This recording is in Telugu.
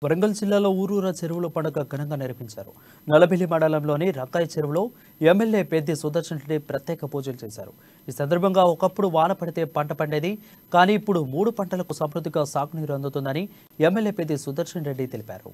వరంగల్ జిల్లాలో ఊరూరా చెరువుల పండుగ ఘనంగా నిర్వహించారు. నల్లబెల్లి మండలంలోని రక్కాయి చెరువులో ఎమ్మెల్యే పెద్ది సుదర్శన్ రెడ్డి ప్రత్యేక పూజలు చేశారు. ఈ సందర్భంగా ఒకప్పుడు వాన పడితే పంట పండేది, కానీ ఇప్పుడు 3 పంటలకు సమృద్ధిగా సాగునీరు అందుతుందని ఎమ్మెల్యే పెద్ది సుదర్శన్ రెడ్డి తెలిపారు.